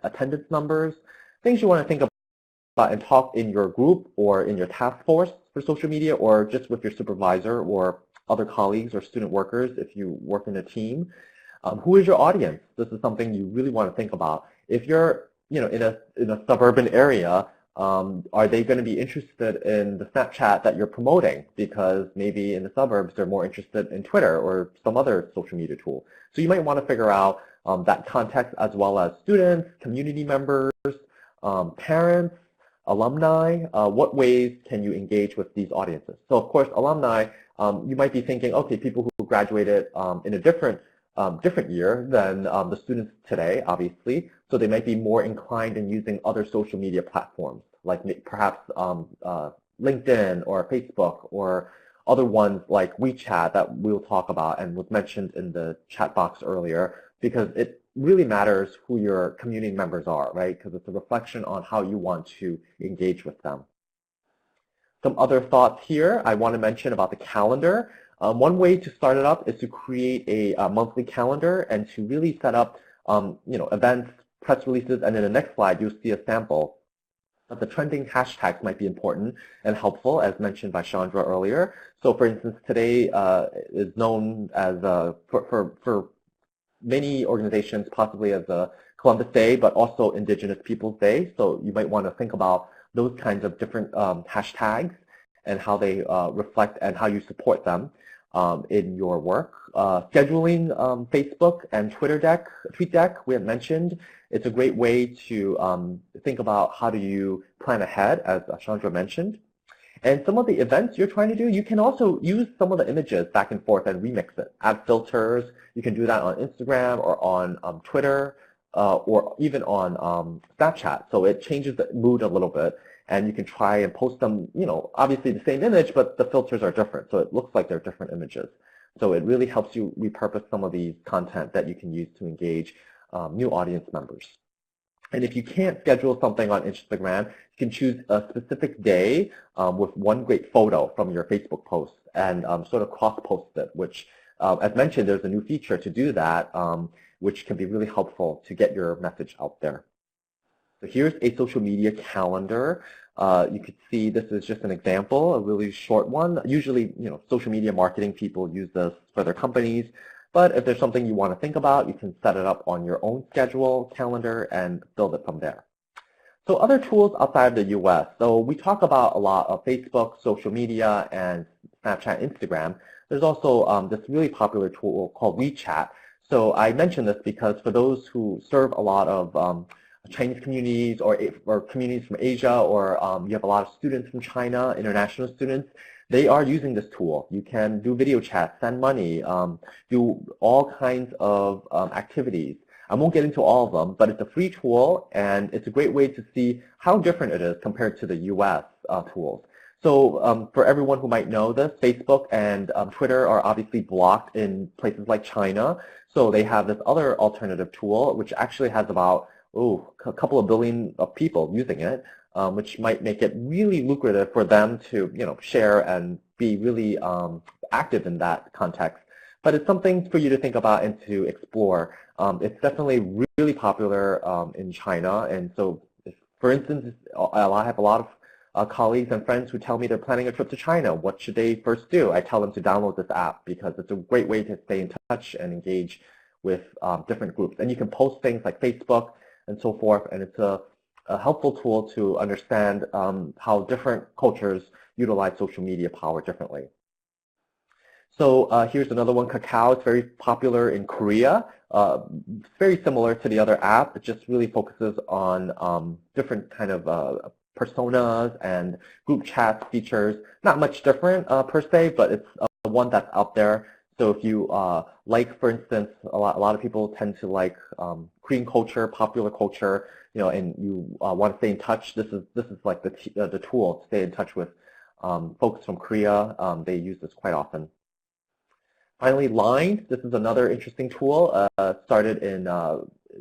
attendance numbers, things you want to think about and talk in your group or in your task force for social media, or just with your supervisor or other colleagues or student workers if you work in a team. Who is your audience? This is something you really want to think about. If you're, you know, in a suburban area, are they going to be interested in the Snapchat that you're promoting? Because maybe in the suburbs they're more interested in Twitter or some other social media tool. So you might want to figure out that context, as well as students, community members, parents, alumni. What ways can you engage with these audiences? So of course, alumni, you might be thinking, okay, people who graduated in a different year than the students today, obviously, so they might be more inclined in using other social media platforms, like perhaps LinkedIn or Facebook or other ones like WeChat that we'll talk about and was mentioned in the chat box earlier, because it really matters who your community members are, right? Because it's a reflection on how you want to engage with them. Some other thoughts here I want to mention about the calendar. One way to start it up is to create a monthly calendar and to really set up you know, events, press releases, and in the next slide you'll see a sample. But the trending hashtags might be important and helpful, as mentioned by Chandra earlier. So for instance, today is known as, for many organizations, possibly as a Columbus Day, but also Indigenous Peoples Day. So you might want to think about those kinds of different hashtags and how they reflect and how you support them in your work. Scheduling Facebook and TweetDeck, we have mentioned. It's a great way to think about how do you plan ahead, as Chandra mentioned. And some of the events you're trying to do, you can also use some of the images back and forth and remix it. Add filters. You can do that on Instagram or on Twitter or even on Snapchat. So it changes the mood a little bit. And you can try and post them, you know, obviously the same image, but the filters are different. So it looks like they're different images. So it really helps you repurpose some of these content that you can use to engage new audience members. And if you can't schedule something on Instagram, you can choose a specific day with one great photo from your Facebook post and sort of cross-post it, which, as mentioned, there's a new feature to do that, which can be really helpful to get your message out there. So here's a social media calendar. You could see this is just an example, a really short one. Usually, you know, social media marketing people use this for their companies. But if there's something you want to think about, you can set it up on your own schedule, calendar, and build it from there. So other tools outside of the US. So we talk about a lot of Facebook, social media, and Snapchat, Instagram. There's also this really popular tool called WeChat. So I mention this because for those who serve a lot of Chinese communities or communities from Asia, or you have a lot of students from China, international students, they are using this tool. You can do video chat, send money, do all kinds of activities. I won't get into all of them, but it's a free tool, and it's a great way to see how different it is compared to the US tools. So for everyone who might know this, Facebook and Twitter are obviously blocked in places like China. So they have this other alternative tool, which actually has about a couple of billion of people using it. which might make it really lucrative for them to share and be really active in that context. But it's something for you to think about and to explore. It's definitely really popular in China, and so, for instance, I have a lot of colleagues and friends who tell me they're planning a trip to China. What should they first do? I tell them to download this app because it's a great way to stay in touch and engage with different groups. And you can post things like Facebook and so forth, and it's a helpful tool to understand how different cultures utilize social media power differently. So here's another one, Kakao. It's very popular in Korea. It's very similar to the other app. It just really focuses on different kind of personas and group chat features. Not much different per se, but it's one that's out there. So if you like, for instance, a lot of people tend to like Korean culture, popular culture, and you want to stay in touch, this is like the tool to stay in touch with folks from Korea. They use this quite often. Finally, Line. This is another interesting tool. Started in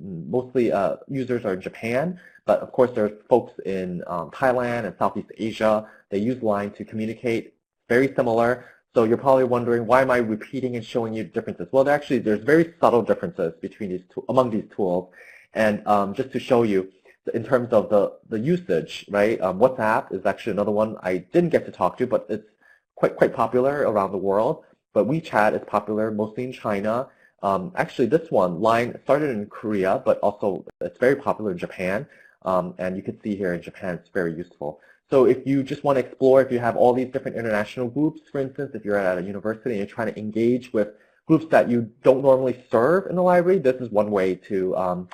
mostly users are in Japan, but of course there's folks in Thailand and Southeast Asia. They use Line to communicate. Very similar. So you're probably wondering, why am I repeating and showing you differences? Well, actually, there's very subtle differences between among these tools. And just to show you, in terms of the usage, right? WhatsApp is actually another one I didn't get to talk to, but it's quite popular around the world. But WeChat is popular mostly in China. Actually, this one, Line, started in Korea, but also it's very popular in Japan. And you can see here in Japan, it's very useful. So if you just want to explore, if you have all these different international groups, for instance, if you're at a university and you're trying to engage with groups that you don't normally serve in the library, this is one way to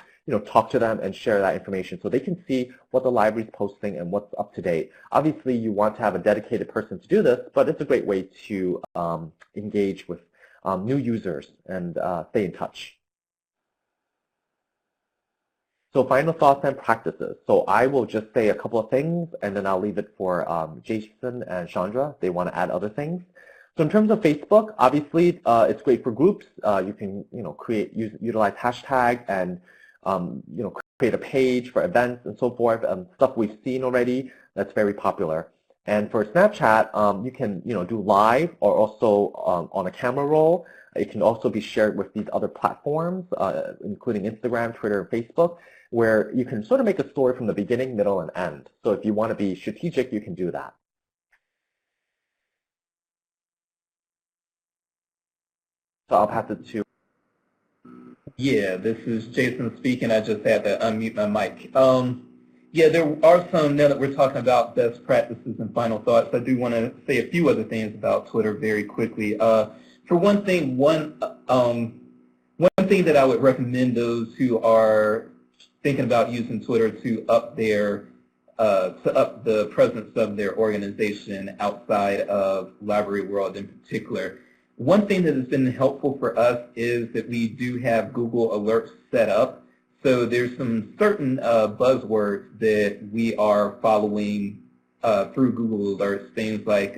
talk to them and share that information so they can see what the library is posting and what's up to date. Obviously, you want to have a dedicated person to do this, but it's a great way to engage with new users and stay in touch. So final thoughts and practices. So I will just say a couple of things, and then I'll leave it for Jason and Chandra. They want to add other things. So in terms of Facebook, obviously it's great for groups. You can utilize hashtag and create a page for events and so forth. Stuff we've seen already that's very popular. And for Snapchat, you can do live or also on a camera roll. It can also be shared with these other platforms, including Instagram, Twitter, and Facebook, where you can sort of make a story from the beginning, middle, and end. So if you want to be strategic, you can do that. So I'll pass it to. Yeah, this is Jason speaking. I just had to unmute my mic. Yeah, there are some, now that we're talking about best practices and final thoughts, I do want to say a few other things about Twitter very quickly. For one thing, one thing that I would recommend those who are thinking about using Twitter to up the presence of their organization outside of Library World in particular. One thing that has been helpful for us is that we do have Google Alerts set up. So there's some certain buzzwords that we are following through Google Alerts, things like,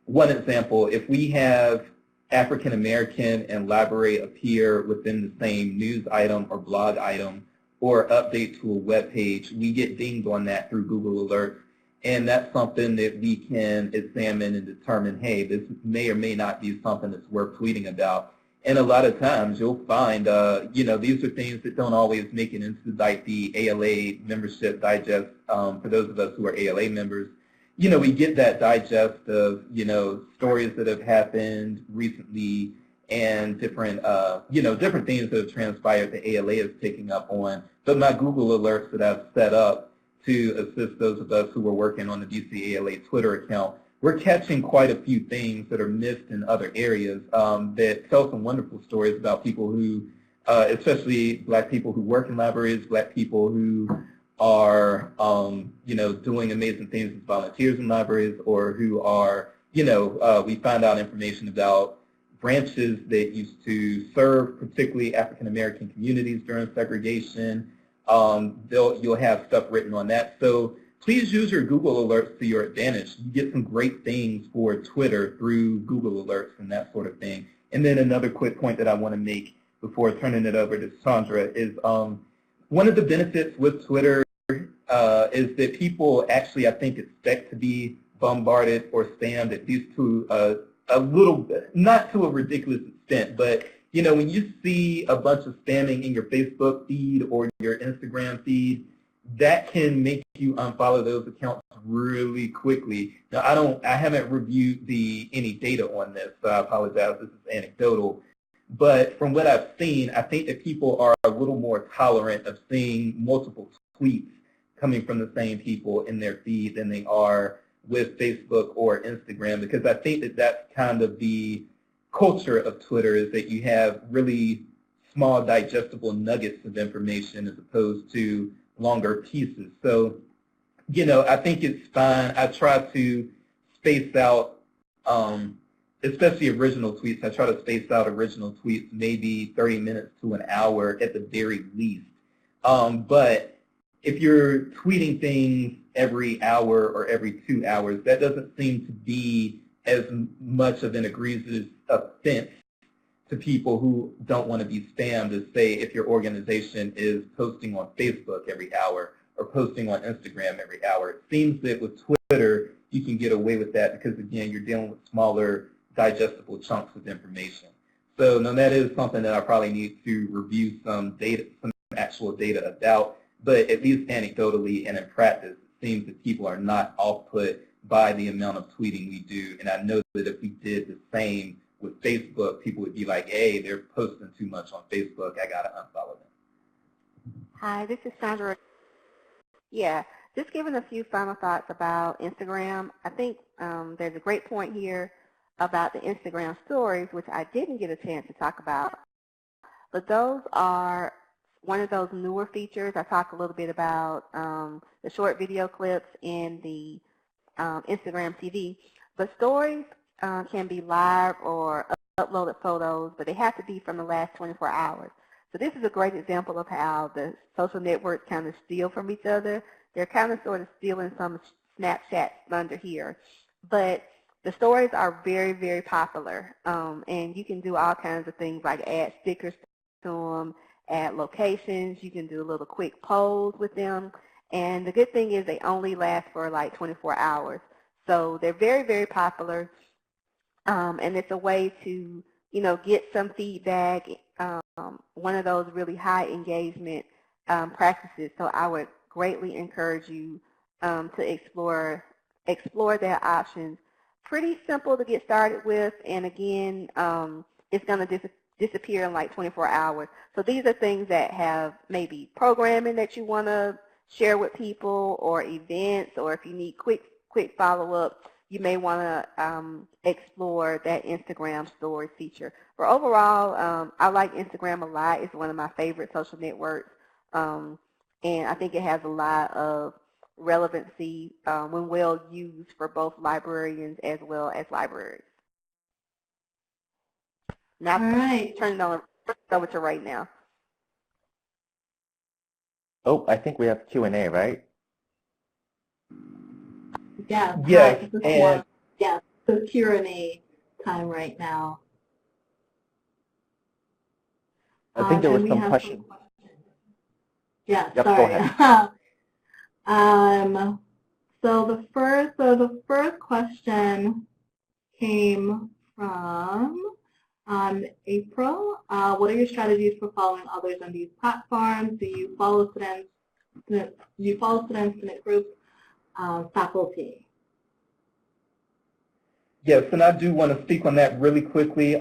one example, if we have African American and library appear within the same news item or blog item or update to a web page, we get dinged on that through Google Alerts. And that's something that we can examine and determine, hey, this may or may not be something that's worth tweeting about. And a lot of times you'll find, these are things that don't always make it into like the ALA membership digest. For those of us who are ALA members, we get that digest of, stories that have happened recently and different, different things that have transpired that ALA is picking up on. But my Google Alerts that I've set up to assist those of us who are working on the DCALA Twitter account, we're catching quite a few things that are missed in other areas that tell some wonderful stories about people who, especially black people who work in libraries, black people who are, doing amazing things as volunteers in libraries, or who are, we find out information about branches that used to serve particularly African American communities during segregation. You'll have stuff written on that. So please use your Google Alerts to your advantage. You get some great things for Twitter through Google Alerts and that sort of thing. And then another quick point that I want to make before turning it over to Sandra is one of the benefits with Twitter is that people actually, I think, expect to be bombarded or spammed, at least to a little bit, not to a ridiculous extent, but you know, when you see a bunch of spamming in your Facebook feed or your Instagram feed, that can make you unfollow those accounts really quickly. Now, I haven't reviewed any data on this, so I apologize. This is anecdotal. But from what I've seen, I think that people are a little more tolerant of seeing multiple tweets coming from the same people in their feed than they are with Facebook or Instagram, because I think that that's kind of the culture of Twitter, is that you have really small digestible nuggets of information as opposed to longer pieces. So, you know, I think it's fine. I try to space out, especially original tweets, I try to space out original tweets maybe 30 minutes to an hour at the very least. But if you're tweeting things every hour or every 2 hours, that doesn't seem to be as much of an egregious offense to people who don't want to be spammed as, say, if your organization is posting on Facebook every hour or posting on Instagram every hour. It seems that with Twitter, you can get away with that because, again, you're dealing with smaller, digestible chunks of information. So, no, that is something that I probably need to review some data, some actual data about, but at least anecdotally and in practice, it seems that people are not off-put by the amount of tweeting we do. And I know that if we did the same with Facebook, people would be like, hey, they're posting too much on Facebook, I got to unfollow them. Hi, this is Sandra. Yeah, just giving a few final thoughts about Instagram. I think there's a great point here about the Instagram stories, which I didn't get a chance to talk about. But those are one of those newer features. I talked a little bit about the short video clips in the Instagram TV. But stories can be live or uploaded photos, but they have to be from the last 24 hours. So this is a great example of how the social networks kind of steal from each other. They're kind of sort of stealing some Snapchat thunder here. But the stories are very, very popular, and you can do all kinds of things like add stickers to them, add locations. You can do a little quick polls with them. And the good thing is they only last for like 24 hours. So they're very, very popular, and it's a way to, you know, get some feedback, one of those really high engagement practices. So I would greatly encourage you to explore their options. Pretty simple to get started with, and again, it's going to disappear in like 24 hours. So these are things that have maybe programming that you want to share with people, or events, or if you need quick follow-up, you may want to explore that Instagram story feature. But overall, I like Instagram a lot. It's one of my favorite social networks, and I think it has a lot of relevancy when well used for both librarians as well as libraries. Now, all right. Turn it over to right now. Oh, I think we have Q&A, right? Yeah. Yes. Right. Yeah. So Q&A time right now. I think there was some questions. Yeah. Yep, sorry. go ahead. So the first question came from April. What are your strategies for following others on these platforms? Do you follow students? Student groups, faculty? Yes, and I do want to speak on that really quickly.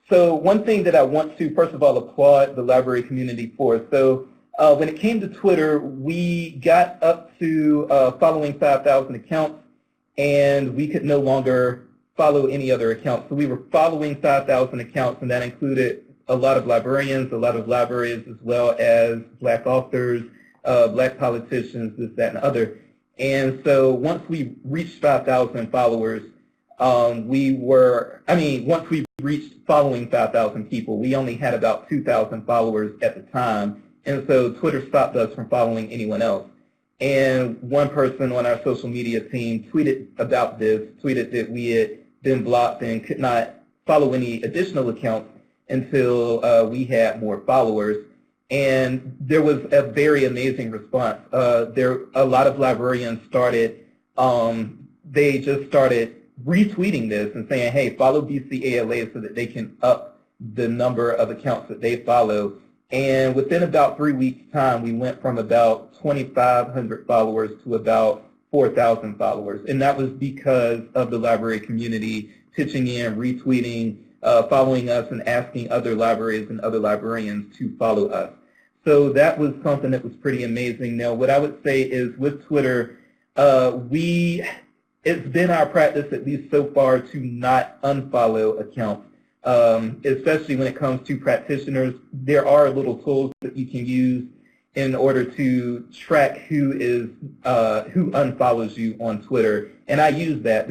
So one thing that I want to, first of all, applaud the library community for. So when it came to Twitter, we got up to following 5,000 accounts, and we could no longer follow any other accounts. So we were following 5,000 accounts, and that included a lot of librarians, a lot of libraries, as well as black authors, black politicians, this, that, and other. And so once we reached 5,000 followers, once we reached following 5,000 people, we only had about 2,000 followers at the time. And so Twitter stopped us from following anyone else. And one person on our social media team tweeted about this, tweeted that we had been blocked and could not follow any additional accounts until we had more followers. And there was a very amazing response. A lot of librarians started, they just started retweeting this and saying, hey, follow DCALA so that they can up the number of accounts that they follow. And within about 3 weeks' time, we went from about 2,500 followers to about 4,000 followers. And that was because of the library community pitching in, retweeting, following us, and asking other libraries and other librarians to follow us. So that was something that was pretty amazing. Now, what I would say is with Twitter, it's been our practice, at least so far, to not unfollow accounts. Especially when it comes to practitioners, there are little tools that you can use in order to track who unfollows you on Twitter. And I use that,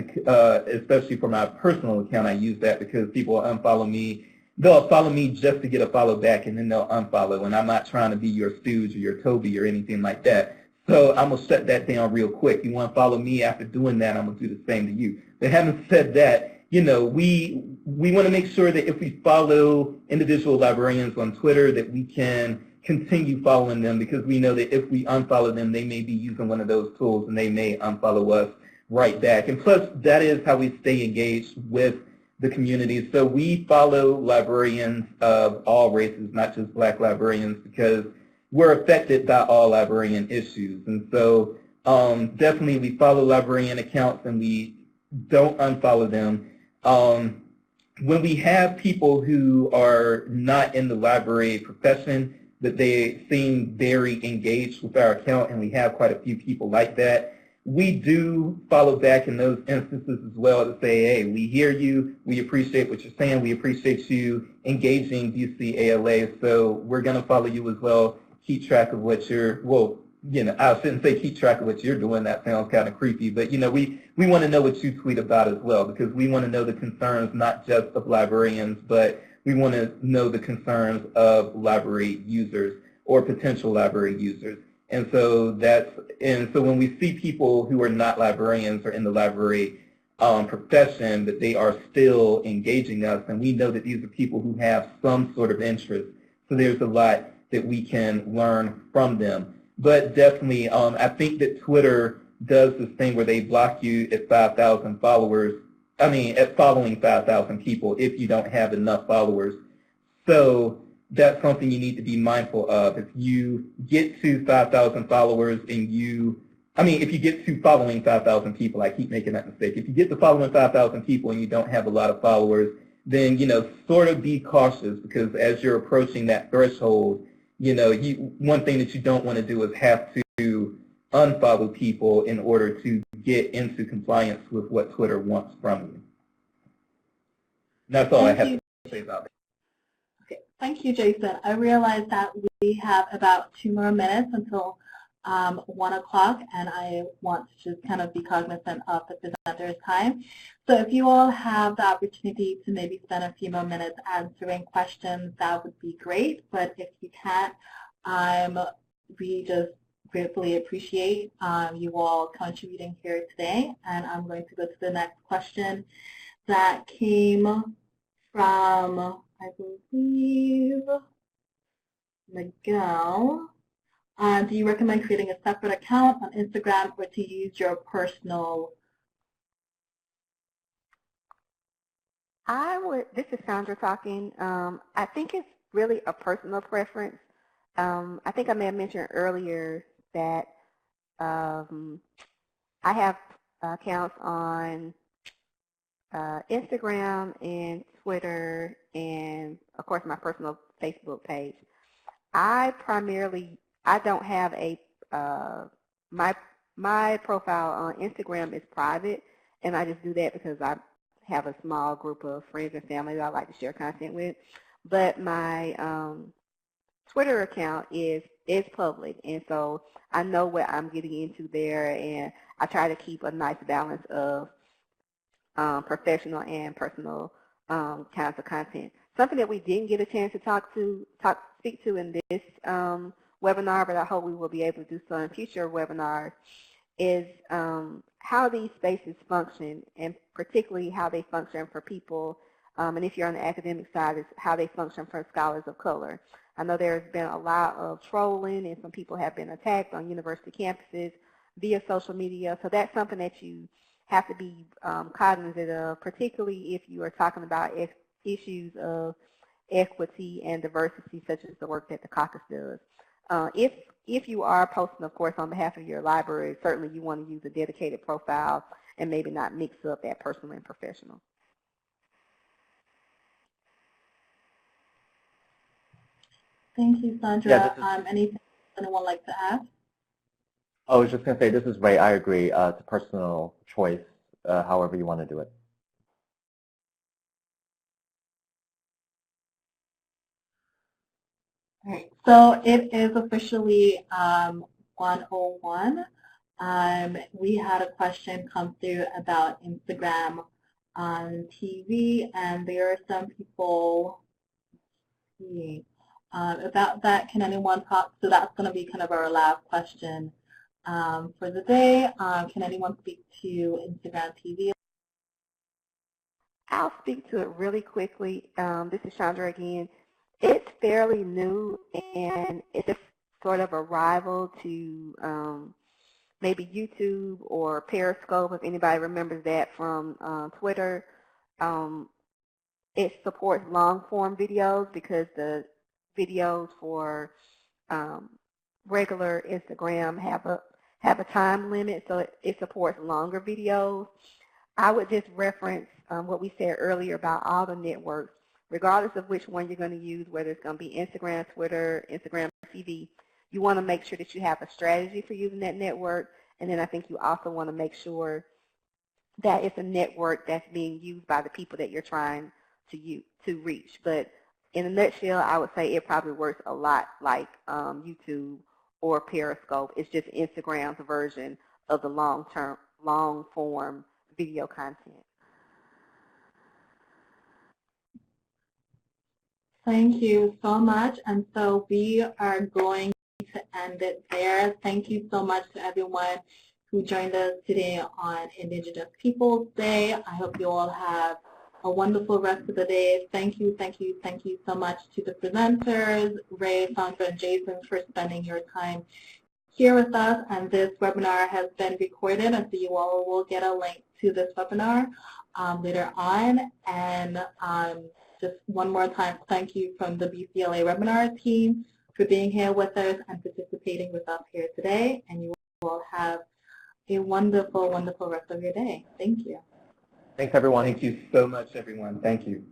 especially for my personal account, I use that because people unfollow me. They'll follow me just to get a follow back, and then they'll unfollow. And I'm not trying to be your Stooge or your Toby or anything like that. So I'm going to shut that down real quick. You want to follow me after doing that, I'm going to do the same to you. But having said that, you know, we want to make sure that if we follow individual librarians on Twitter that we can continue following them, because we know that if we unfollow them, they may be using one of those tools and they may unfollow us right back. And plus, that is how we stay engaged with the community. So we follow librarians of all races, not just Black librarians, because we're affected by all librarian issues. And so definitely we follow librarian accounts and we don't unfollow them. When we have people who are not in the library profession, but they seem very engaged with our account, and we have quite a few people like that, we do follow back in those instances as well to say, hey, we hear you, we appreciate what you're saying, we appreciate you engaging DCALA, so we're going to follow you as well, keep track of what you're, well, you know, I shouldn't say keep track of what you're doing, that sounds kind of creepy, but, you know, we want to know what you tweet about as well, because we want to know the concerns not just of librarians, but we want to know the concerns of library users or potential library users. And so when we see people who are not librarians or in the library profession, that they are still engaging us, and we know that these are people who have some sort of interest. So there's a lot that we can learn from them. But definitely, I think that Twitter does this thing where they block you at 5,000 followers, at following 5,000 people if you don't have enough followers. So that's something you need to be mindful of. If you get to 5,000 followers and if you get to following 5,000 people, I keep making that mistake. If you get to following 5,000 people and you don't have a lot of followers, then, you know, sort of be cautious, because as you're approaching that threshold, you know, one thing that you don't want to do is have to unfollow people in order to get into compliance with what Twitter wants from you. That's all I have to say about that. Okay, thank you, Jason. I realize that we have about 2 more minutes until 1 o'clock, and I want to just kind of be cognizant of the presenter's time. So if you all have the opportunity to maybe spend a few more minutes answering questions, that would be great. But if you can't, we just gratefully appreciate you all contributing here today. And I'm going to go to the next question that came from, I believe, Miguel. Do you recommend creating a separate account on Instagram or to use your personal? This is Sandra talking. I think it's really a personal preference. I think I may have mentioned earlier that I have accounts on Instagram and Twitter and, of course, my personal Facebook page. I don't have my profile on Instagram is private, and I just do that because I have a small group of friends and family that I like to share content with. But my Twitter account is public, and so I know what I'm getting into there, and I try to keep a nice balance of professional and personal kinds of content. Something that we didn't get a chance to speak to in this webinar, but I hope we will be able to do so in future webinars, is how these spaces function, and particularly how they function for people And if you're on the academic side, it's how they function for scholars of color. I know there's been a lot of trolling, and some people have been attacked on university campuses via social media. So that's something that you have to be cognizant of, particularly if you are talking about issues of equity and diversity, such as the work that the caucus does. If you are posting, of course, on behalf of your library, certainly you want to use a dedicated profile and maybe not mix up that personal and professional. Thank you, Sandra. Anything anyone like to add? I was just going to say, this is Ray. I agree. It's a personal choice, however you want to do it. All right. So it is officially 1:01. We had a question come through about Instagram on TV, and there are some people about that. Can anyone talk? So that's going to be kind of our last question for the day. Can anyone speak to Instagram TV? I'll speak to it really quickly. This is Chandra again. It's fairly new, and it's a sort of a rival to maybe YouTube or Periscope, if anybody remembers that from Twitter. It supports long-form videos because the videos for regular Instagram have a time limit, so it supports longer videos. I would just reference what we said earlier about all the networks, regardless of which one you're going to use, whether it's going to be Instagram, Twitter, Instagram TV. You want to make sure that you have a strategy for using that network, and then I think you also want to make sure that it's a network that's being used by the people that you're trying to reach. But in a nutshell, I would say it probably works a lot like YouTube or Periscope. It's just Instagram's version of the long-form video content. Thank you so much. And so we are going to end it there. Thank you so much to everyone who joined us today on Indigenous Peoples Day. I hope you all have a wonderful rest of the day. Thank you, thank you, thank you so much to the presenters, Ray, Sandra, and Jason, for spending your time here with us. And this webinar has been recorded, and so you all will get a link to this webinar later on. And just one more time, thank you from the DCALA webinar team for being here with us and participating with us here today. And you will have a wonderful, wonderful rest of your day. Thank you. Thanks, everyone. Thank you so much, everyone. Thank you.